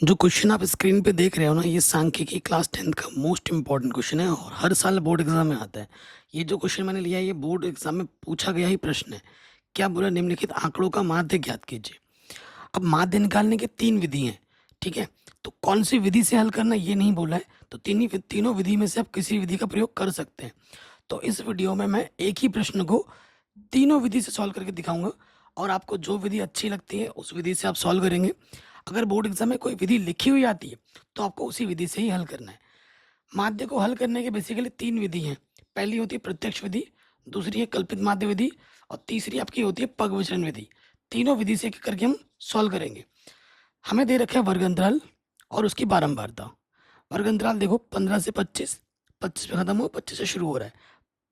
जो क्वेश्चन आप स्क्रीन पे देख रहे हो ना, ये सांख्यिकी क्लास 10th का मोस्ट इंपॉर्टेंट क्वेश्चन है और हर साल बोर्ड एग्जाम में आता है। ये जो क्वेश्चन मैंने लिया है ये बोर्ड एग्जाम में पूछा गया ही प्रश्न है। क्या बोला? निम्नलिखित आंकड़ों का माध्य ज्ञात कीजिए। अब माध्य निकालने की तीन विधि हैं, ठीक है। तो कौन सी विधि से हल करना ये नहीं बोला है, तो तीनों विधि में से आप किसी विधि का प्रयोग कर सकते हैं। तो इस वीडियो में मैं एक ही प्रश्न को तीनों विधि से सॉल्व करके दिखाऊंगा और आपको जो विधि अच्छी लगती है उस विधि से आप सॉल्व करेंगे। अगर बोर्ड एग्जाम में कोई विधि लिखी हुई आती है तो आपको उसी विधि से ही हल करना है। माध्य को हल करने के बेसिकली तीन विधि हैं। पहली होती है प्रत्यक्ष विधि, दूसरी है कल्पित माध्य विधि और तीसरी आपकी होती है पग विचलन विधि। तीनों विधि से करके हम सॉल्व करेंगे। हमें दे रखा है वर्ग अंतराल और उसकी बारंबारता। वर्ग अंतराल देखो 15 से 25, 25 पे खत्म हो, 25 से शुरू हो रहा है,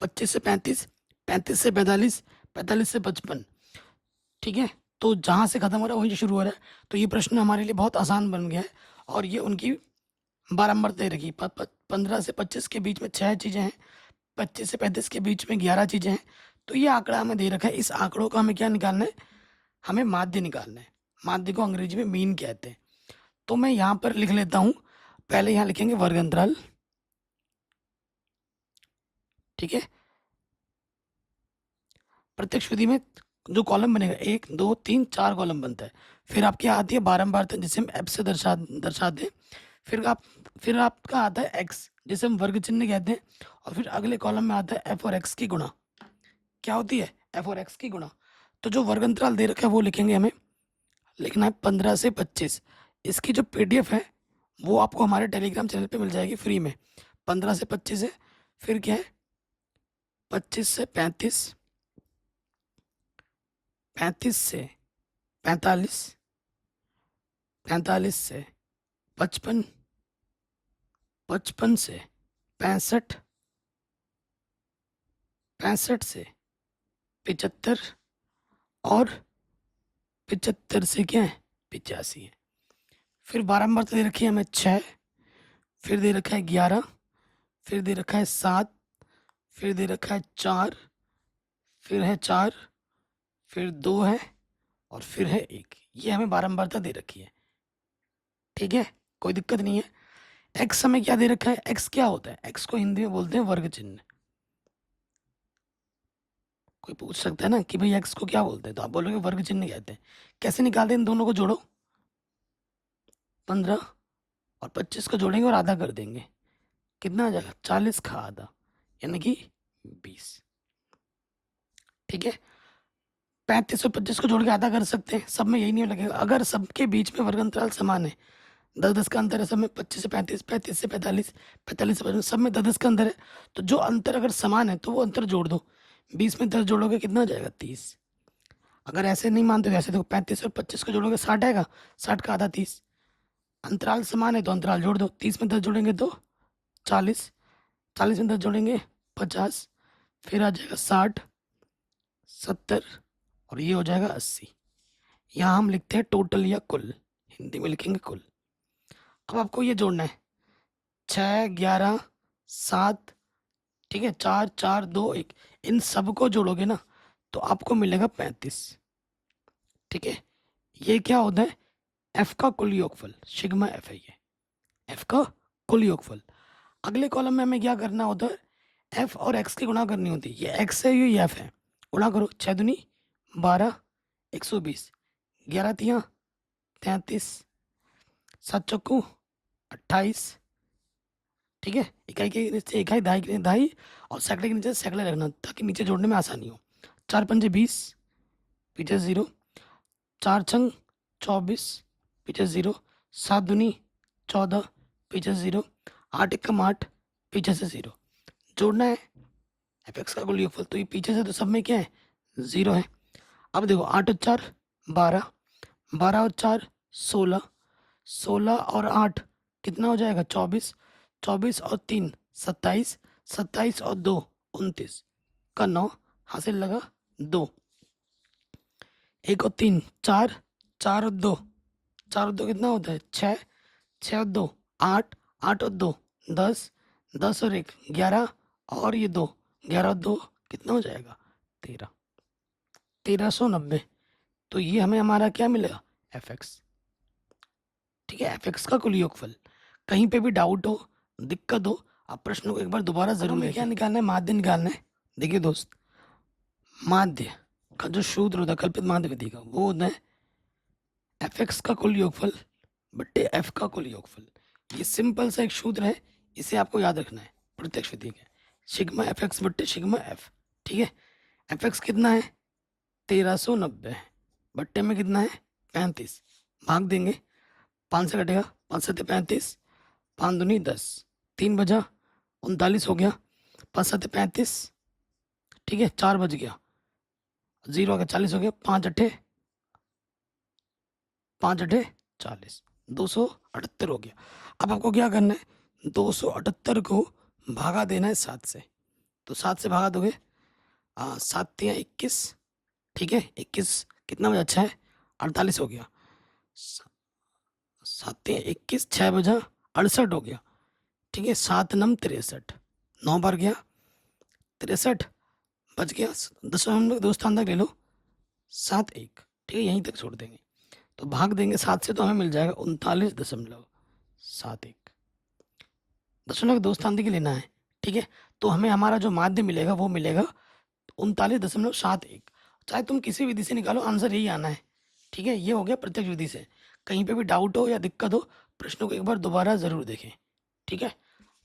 25 से 35, 35 से 45, 45 से 55, ठीक है। तो जहाँ से खत्म हो रहा है वहीं से शुरू हो रहा है। तो ये प्रश्न हमारे लिए बहुत आसान बन गया है और ये उनकी बारंबार दे रखी। 15 से 25 के बीच में 6 चीज़ें हैं, 25 से 35 के बीच में 11 चीज़ें हैं। तो ये आंकड़ा हमें दे रखा है। इस आंकड़ों का हमें क्या निकालना है? हमें माध्य निकालना है। माध्य को अंग्रेजी में मीन कहते हैं। तो मैं यहाँ पर लिख लेता हूँ। पहले यहाँ लिखेंगे वर्ग अंतराल, ठीक है। प्रत्यक्ष विधि में जो कॉलम बनेगा 1 2 3 4 कॉलम बनता है। फिर आपकी आती है बारंबारता जिसे हम एफ से दर्शाते हैं। फिर आपका आता है एक्स जिसे हम वर्ग चिन्ह कहते हैं। और फिर अगले कॉलम में आता है एफ और एक्स की गुणा। क्या होती है? एफ और एक्स की गुणा। तो जो वर्ग अंतराल दे रखा है वो लिखेंगे, हमें लिखना है 15 से 25। इसकी जो पीडीएफ है वो आपको हमारे टेलीग्राम चैनल पे मिल जाएगी फ्री में। 15 से 25 है, फिर क्या है 25 से 35, 35 से 45, 45 से 55, 55 से 65, 65 से 75 और 75 से क्या है 85 है। फिर बारंबार दे रखी है हमें 6, फिर दे रखा है 11, फिर दे रखा है 7, फिर दे रखा है 4, फिर है 4, फिर 2 है और फिर है 1। ये हमें बारंबारता दे रखी है, ठीक है। कोई दिक्कत नहीं है। एक्स हमें क्या दे रखा है? एक्स क्या होता है? एक्स को हिंदी में बोलते हैं वर्ग चिन्ह। कोई पूछ सकता है ना कि भाई एक्स को क्या बोलते हैं, तो आप बोलोगे वर्ग चिन्ह कहते हैं। कैसे निकालते हैं? इन दोनों को जोड़ो, 15 और 25 को जोड़ेंगे और आधा कर देंगे। कितना आ जाएगा? 40 का आधा, यानी कि 20, ठीक है। 35 और 25 को जोड़ के आधा कर सकते हैं, सब में यही नहीं लगेगा। अगर सबके बीच में वर्ग अंतराल समान है, 10-10 का अंतर है सब में, 25 से 35, 35 से 45, 45 से 55, सब में 10-10 का अंतर है। तो जो अंतर अगर समान है तो वो अंतर जोड़ दो। 20 में 10 जोड़ोगे कितना हो जाएगा? 30। अगर ऐसे नहीं मानते तो ऐसे देखो, 35 और 25 को जोड़ोगे 60 आएगा, 60 का आधा 30। अंतराल समान है तो अंतराल जोड़ दो। 30 में 10 जोड़ेंगे तो 40, 40 में 10 जोड़ेंगे 50, फिर आ जाएगा 60, 70 और ये हो जाएगा 80। यहाँ हम लिखते हैं टोटल या कुल, हिंदी में लिखेंगे कुल। अब आपको ये जोड़ना है 6, 11, 7, ठीक है, 4, 4, 2, 1। इन सबको जोड़ोगे ना तो आपको मिलेगा 35, ठीक है। ये क्या होता है? एफ का कुल योगफल, सिग्मा एफ है ये, एफ का कुल योगफल। अगले कॉलम में हमें क्या करना होता है? एफ और एक्स की गुणा करनी होती है। ये एक्स है, ये एफ है। गुणा करो, 6 दूनी 12, 120, 11 तिया 33, 7 चौकू 28, ठीक है। इकाई के नीचे इकाई, दहाई के नीचे दहाई और सैकड़े के नीचे सैकड़े रखना ताकि नीचे जोड़ने में आसानी हो। 4 पंजे 20, पीछे 0, 4 छंग 24, पीछे 0, 7 दूनी 14, पीछे 0, 8 एकम 8, पीछे से 0। जोड़ना है एफ एक्स का कुल योगफल। तो ये पीछे से तो सब में क्या है? 0 है। अब देखो 8 और 4 12, 12 और 4 16, 16 और 8 कितना हो जाएगा? 24, 24 और 3 27, 27 और 2 29 का 9, हासिल लगा 2, 1 और 3 4, 4 और 2, 4 और 2 कितना होता है? 6, 6 और 2 8, 8 और 2 10, 10 और 1 11 और ये 2, 11 और 2 कितना हो जाएगा? 13, 1390। तो ये हमें हमारा क्या मिलेगा? एफ एक्स, ठीक है। ठीक है, एफ एक्स का कुल योगफल। कहीं पे भी डाउट हो, दिक्कत हो, आप प्रश्न को एक बार दोबारा जरूर लिखें। क्या निकालना है? माध्य निकालना है। देखिए दोस्त, माध्य का जो सूत्र होता है कल्पित माध्य विधि का, वो होता है एफ एक्स का कुल योगफल बट्टे एफ का कुल योगफल। ये सिंपल सा एक सूत्र है, इसे आपको याद रखना है प्रत्यक्ष विधि के। सिग्मा एफ एक्स बट्टे सिग्मा एफ। ठीक है, एफ एक्स कितना है? 1390 है, बट्टे में कितना है? 35। भाग देंगे, 5 से कटेगा, 5 7 35, 5 दूनी 10, 3 बजा 39 हो गया, 5 7 35, ठीक है, 4 बज गया, 0 हो गया, 40 हो गया, 5 अट्ठे 40, 278 हो गया। अब आपको क्या करना है? 278 को भागा देना है 7 से। तो 7 से भागा दोगे, 7 तिया 21, ठीक है, 21 कितना बजा? 6, 48 हो गया, 7 तिया 21, 6 बजा 68 हो गया, ठीक है, 7 नम 63, 9 बार गया 63, बच गया 10 दो स्थान तक ले लो, 7 1, ठीक है, यहीं तक छोड़ देंगे। तो भाग देंगे 7 से, तो हमें मिल जाएगा 39.71। 2 स्थान देखिए लेना है, ठीक है। तो हमें हमारा जो माध्य मिलेगा वो मिलेगा 39.71। चाहे तुम किसी विधि से निकालो, आंसर यही आना है, ठीक है। ये हो गया प्रत्यक्ष विधि से। कहीं पे भी डाउट हो या दिक्कत हो, प्रश्नों को एक बार दोबारा जरूर देखें, ठीक है।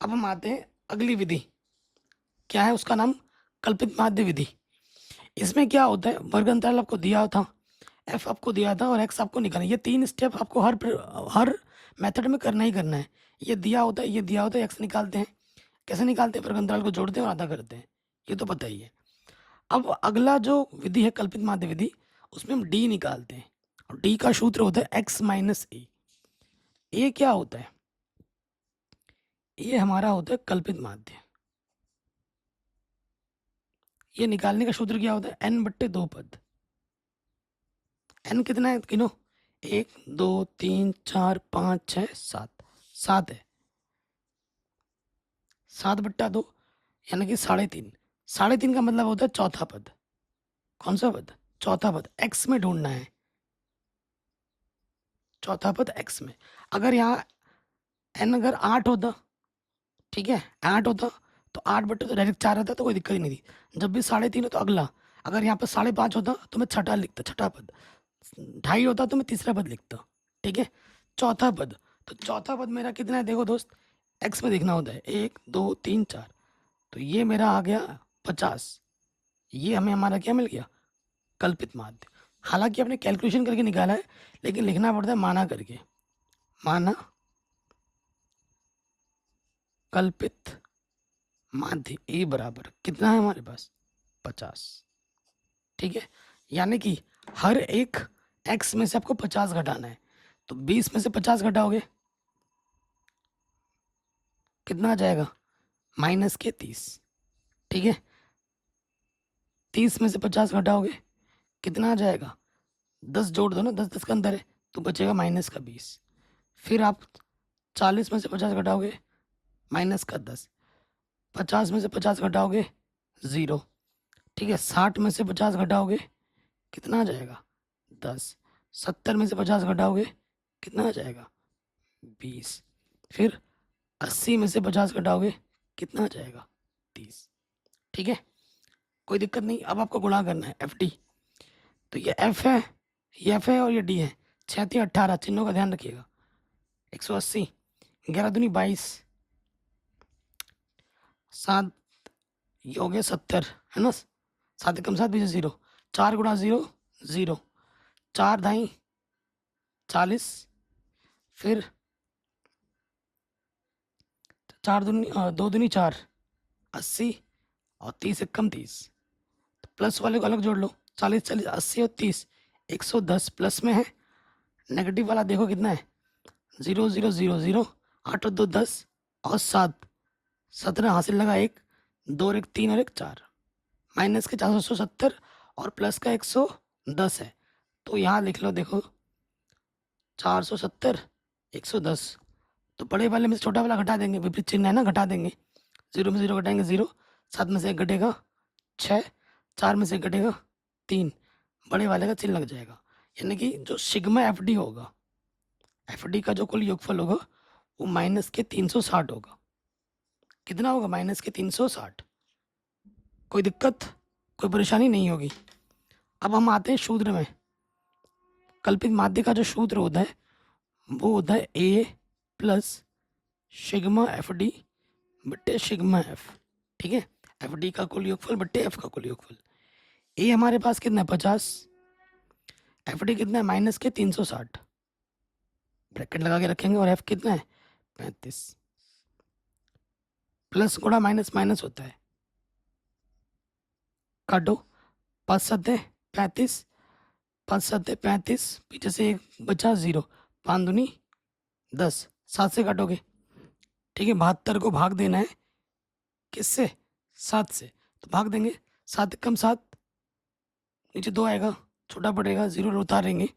अब हम आते हैं अगली विधि, क्या है उसका नाम? कल्पित माध्य विधि। इसमें क्या होता है? वर्ग अंतराल आपको दिया था, एफ आपको दिया था और एक्स आपको निकालना है। ये 3 स्टेप आपको हर मेथड में करना ही करना है। ये दिया होता है, ये दिया होता है, एक्स निकालते हैं। कैसे निकालते हैं? वर्ग अंतराल को जोड़ते हैं और आधा करते हैं, ये तो पता ही है। अब अगला जो विधि है कल्पित माध्य विधि, उसमें हम डी निकालते हैं और डी का सूत्र होता है एक्स माइनस ए। ए क्या होता है? ये हमारा होता है कल्पित माध्य। ये निकालने का सूत्र क्या होता है? एन बट्टे 2 पद। एन कितना है गिनो? 1 2 3 4 5 6 7, 7 है। 7 बट्टा 2 यानी कि 3.5। 3.5 का मतलब होता है चौथा पद। कौन सा पद? चौथा पद। एक्स में ढूंढना है, चौथा पद एक्स में। अगर यहाँ एन अगर 8 होता, ठीक है, 8 होता तो 8 बट्टे तो डायरेक्ट 4 आता, तो कोई दिक्कत ही नहीं थी। जब भी 3.5 हो तो अगला, अगर यहाँ पर 5.5 होता तो मैं छठा लिखता, छठा पद। 2.5 होता तो मैं तीसरा पद लिखता, ठीक है। चौथा पद, तो चौथा पद मेरा कितना है? देखो दोस्त, एक्स में देखना होता है, 1 2 3 4, तो ये मेरा आ गया 50। ये हमें हमारा क्या मिल गया? कल्पित माध्य। हालांकि आपने कैलकुलेशन करके निकाला है, लेकिन लिखना पड़ता है माना करके। माना कल्पित माध्य ए बराबर कितना है हमारे पास? 50, ठीक है। यानी कि हर एक एक्स में से आपको 50 घटाना है। तो 20 में से 50 घटाओगे, कितना आ जाएगा? माइनस के 30, ठीक है। 30 में से 50 घटाओगे, कितना आ जाएगा? 10 जोड़ दो ना, 10 10 का अंदर है, तो बचेगा माइनस का 20। फिर आप 40 में से 50 घटाओगे, माइनस का 10। 50 में से 50 घटाओगे, 0, ठीक है। 60 में से 50 घटाओगे, कितना आ जाएगा? 10। 70 में से 50 घटाओगे, कितना आ जाएगा? 20। फिर 80 में से 50 घटाओगे, कितना आ जाएगा? 30, ठीक है। कोई दिक्कत नहीं। अब आपको गुणा करना है, एफ डी। तो ये एफ है, ये एफ है और ये डी है। 6 3 18, चिन्हों का ध्यान रखिएगा। 180, 11 दूनी 22, 7, ये हो गया 70, है ना। 7 कम 7 बीच 0, 4 गुणा 0 0, 4 दाई 40, फिर 4 दूनी 2 दूनी 4, 80 और 30 कम 30। तो प्लस वाले को अलग जोड़ लो, 40 40 80 और 30, 110 प्लस में है। नेगेटिव वाला देखो कितना है? 0 0 0 0, 8 और 2 10 और 7, 17 हासिल लगा, 1 2 और 1 3 और 1 4, माइनस के 470 और प्लस का 110 है। तो यहाँ लिख लो, देखो 470 110। तो बड़े वाले में से छोटा वाला घटा देंगे, विपरीत चिन्ह है ना, घटा देंगे। 0 में 0 घटाएंगे 0, 7 में से 1 घटेगा 6, 4 में से 1 घटेगा 3, बड़े वाले का चिन्ह लग जाएगा। यानी कि जो सिग्मा एफ डी होगा, एफ डी का जो कुल योगफल होगा वो माइनस के 360 होगा। कितना होगा? माइनस के 360। कोई दिक्कत, कोई परेशानी नहीं होगी। अब हम आते हैं सूत्र में। कल्पित माध्य का जो सूत्र होता है वो होता है ए प्लस सिग्मा एफ डी बट्टे सिग्मा एफ। ठीक है, एफ डी का कुल योगफल बट्टे एफ का कुल योगफल। ए हमारे पास कितना है? 50। एफ डी कितना है? माइनस के 360, ब्रैकेट लगा के रखेंगे। और एफ कितना है? 35। प्लस गुणा माइनस माइनस होता है, काटो। 5 7 35, 5 7 35, पीछे से एक बचा 0, 5 दूनी 10, 7 से काटोगे। ठीक है, 72 को भाग देना है किससे? 7 से। तो भाग देंगे, 7 कम 7, नीचे 2 आएगा, छोटा पड़ेगा, 0 उतारेंगे।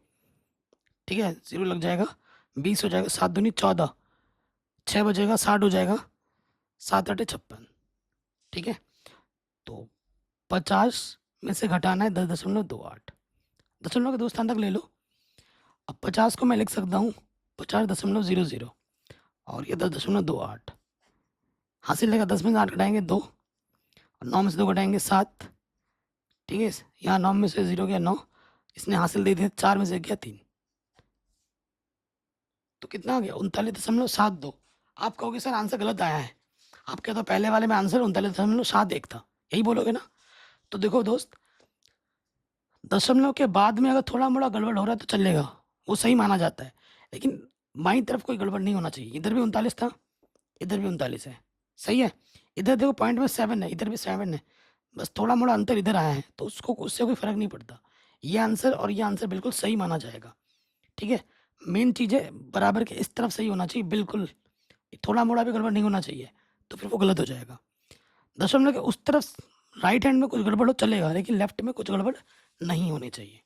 ठीक है, 0 लग जाएगा, 20 हो जाएगा। 7 दूनी 14, 6 बजेगा, 60 हो जाएगा, 7 8 56। ठीक है, तो 50 में से घटाना है 10.28, दशमलव के 2 स्थान तक ले लो। अब 50 को मैं लिख सकता हूँ 50.00 और ये 10.28 हासिल लेगा। 10 में से 8 घटाएंगे 2, और 9 में से 2 घटाएंगे 7। ठीक है, यहाँ 9 में से 0 गया 9, इसने हासिल दे दिया 4 में से गया 3, तो कितना आ गया? 39.72। आप कहोगे सर आंसर गलत आया है। आप कहते हो पहले वाले में आंसर 39.71 था, यही बोलोगे ना? तो देखो दोस्त, दशमलव के बाद में अगर थोड़ा मोड़ा गड़बड़ हो रहा है तो चलेगा, वो सही माना जाता है। लेकिन बाईं तरफ कोई गड़बड़ नहीं होना चाहिए। इधर भी 39 था, इधर भी 39 है, सही है। इधर देखो पॉइंट में 7 है, इधर भी 7 है, बस थोड़ा मोड़ा अंतर इधर आया है, तो उसको उससे कोई फर्क नहीं पड़ता। ये आंसर और ये आंसर बिल्कुल सही माना जाएगा। ठीक है, मेन चीज़ है बराबर के इस तरफ सही होना चाहिए, बिल्कुल थोड़ा मोड़ा भी गड़बड़ नहीं होना चाहिए, तो फिर वो गलत हो जाएगा। दशमलव के उस तरफ राइट हैंड में कुछ गड़बड़ हो चलेगा, लेकिन लेफ्ट में कुछ गड़बड़ नहीं होनी चाहिए।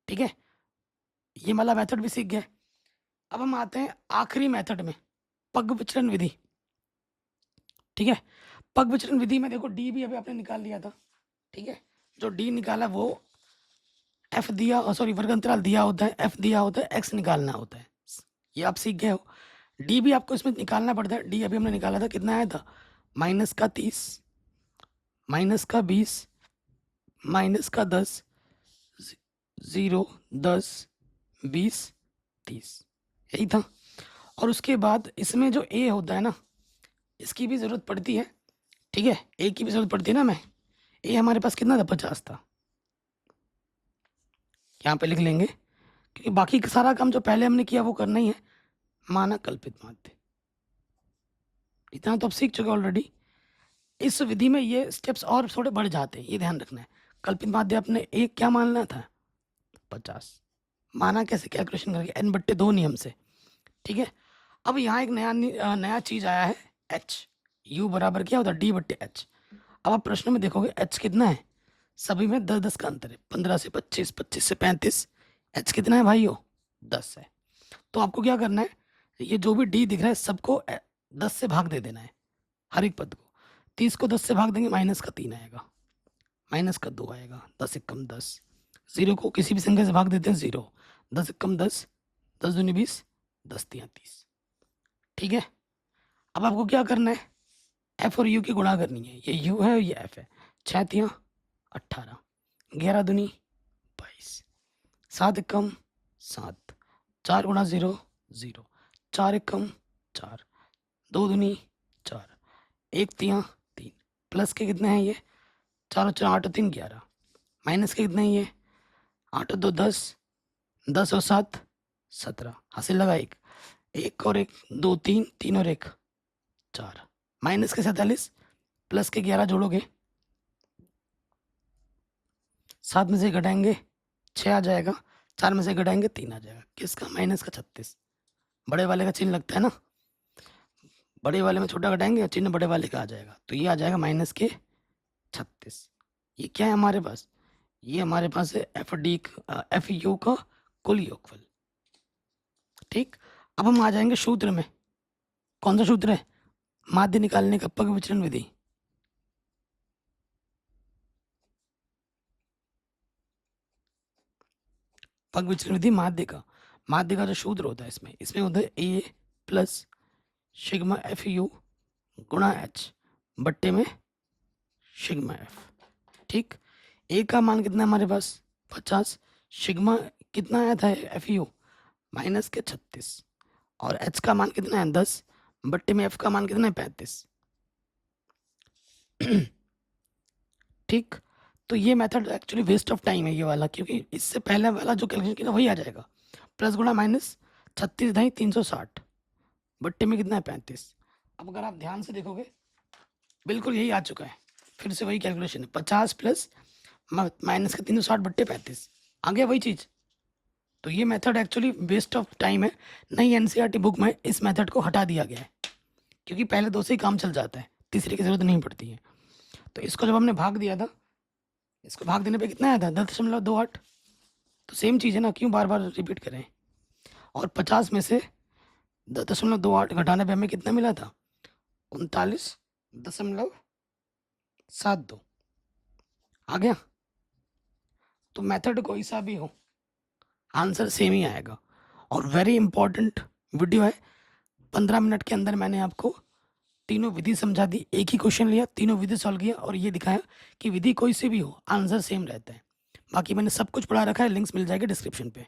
ठीक है, ये वाला मेथड भी सीख गए। अब हम आते हैं आखिरी मेथड में, पग विचलन विधि। ठीक है, पग विचलन विधि में देखो डी भी अभी आपने निकाल लिया था। ठीक है, जो डी निकाला वो एफ दिया, सॉरी वर्ग अंतराल दिया होता है, एफ दिया होता है, एक्स निकालना होता है। ये आप सीख गए हो। डी भी आपको इसमें निकालना पड़ता है। डी अभी हमने निकाला था, कितना आया था? माइनस का 30, माइनस का 20, माइनस का 10, 0 10 20 30, यही था। और उसके बाद इसमें जो ए होता है ना, इसकी भी ज़रूरत पड़ती है। ठीक है, ए की भी ज़रूरत पड़ती है ना। मैं ए हमारे पास कितना था? 50 था, यहाँ पे लिख लेंगे, क्योंकि बाकी का सारा काम जो पहले हमने किया वो करना ही है। माना कल्पित माध्य, इतना तो अब सीख चुके ऑलरेडी। इस विधि में ये स्टेप्स और थोड़े बढ़ जाते हैं, ये ध्यान रखना है। कल्पित माध्य अपने एक क्या मानना था? 50। माना कैसे? कैलकुलेशन करके n/2 नियम से। ठीक है, अब यहाँ एक नया चीज आया है, एच। यू बराबर क्या होता है? d/h। अब आप प्रश्न में देखोगे एच कितना है, सभी में 10 10 का अंतर है। 15 से 25, 25 से 35, एच कितना है भाई? 10 है। तो आपको क्या करना है, ये जो भी डी दिख रहा है सबको 10 से भाग दे देना है, हर एक पद को। 30 को 10 से भाग देंगे, माइनस का 3 आएगा, माइनस का 2 आएगा, 10 एकम 10। 0 को किसी भी संख्या से भाग देते हैं, 0, 10 एकम 10, 10 दूनी 20, 10 तियां 30। ठीक है, अब आपको क्या करना है? एफ और यू की गुणा करनी है। ये यू है और ये एफ है। 6 तियां 18, 11 दूनी 22, 7 एकम 7, 4 गुणा 0 0, 4 एकम 4, 2 दूनी 4, 1 तियां 3, प्लस के कितने हैं ये? 4 और 4 8 और 3 11, माइनस के कितने हैं ये? 8 और 2 10, 10 और 7 17, हासिल लगा 1, 1 और 1 2 3, 3 और 1 4, माइनस के 47, प्लस के 11 जोड़ोगे, 7 में से घटाएंगे 6 आ जाएगा, 4 में से घटाएंगे 3 आ जाएगा। किसका? माइनस का 36। बड़े वाले का चिन्ह लगता है ना, बड़े वाले में छोटा घटाएंगे, चिन्ह बड़े वाले का आ जाएगा, तो ये आ जाएगा माइनस के 36। ये क्या है हमारे पास? ये हमारे पास है एफ यू का कुल योगफल। ठीक, अब हम आ जाएंगे सूत्र में। कौन सा सूत्र है? माध्य निकालने का, पग विचलन विधि। पग विचलन विधि माध्य का। माध्य का जो सूत्र होता है इसमें होता है ए प्लस सिग्मा एफ यू गुणा एच बट्टे में सिग्मा एफ। ठीक, ए का मान कितना है हमारे पास 50, सिग्मा कितना आया था एफ यू माइनस के 36 और एच का मान कितना है 10 बट्टे में एफ का मान कितना है 35। ठीक, तो ये method actually waste of time है ये वाला, क्योंकि इससे पहले वाला जो कैलकुलेशन किया वही आ जाएगा। प्लस गुणा माइनस 36 ढाई 360 बट्टे में कितना है 35। अब अगर आप ध्यान से देखोगे बिल्कुल यही आ चुका है, फिर से वही कैलकुलेशन है 50 प्लस माइनस का 360 बट्टे 35 आ गया वही चीज़। तो ये method actually waste of time है। नई एनसीईआरटी बुक में इस मेथड को हटा दिया गया है, क्योंकि पहले दो से ही काम चल जाता है, तीसरे की जरूरत नहीं पड़ती है। तो इसको जब हमने भाग दिया था, इसको भाग देने पे कितना आया था 10.28। तो सेम चीज़ है ना, क्यों बार बार रिपीट करें। और 50 में से 10.28 घटाने पे हमें कितना मिला था 39.72 आ गया। तो मेथड कोई सा भी हो आंसर सेम ही आएगा। और वेरी इंपॉर्टेंट वीडियो है, 15 मिनट के अंदर मैंने आपको तीनों विधि समझा दी, एक ही क्वेश्चन लिया, तीनों विधि सॉल्व किया और ये दिखाया कि विधि कोई सी भी हो आंसर सेम रहता है। बाकी मैंने सब कुछ पढ़ा रखा है, लिंक्स मिल जाएगा डिस्क्रिप्शन पे।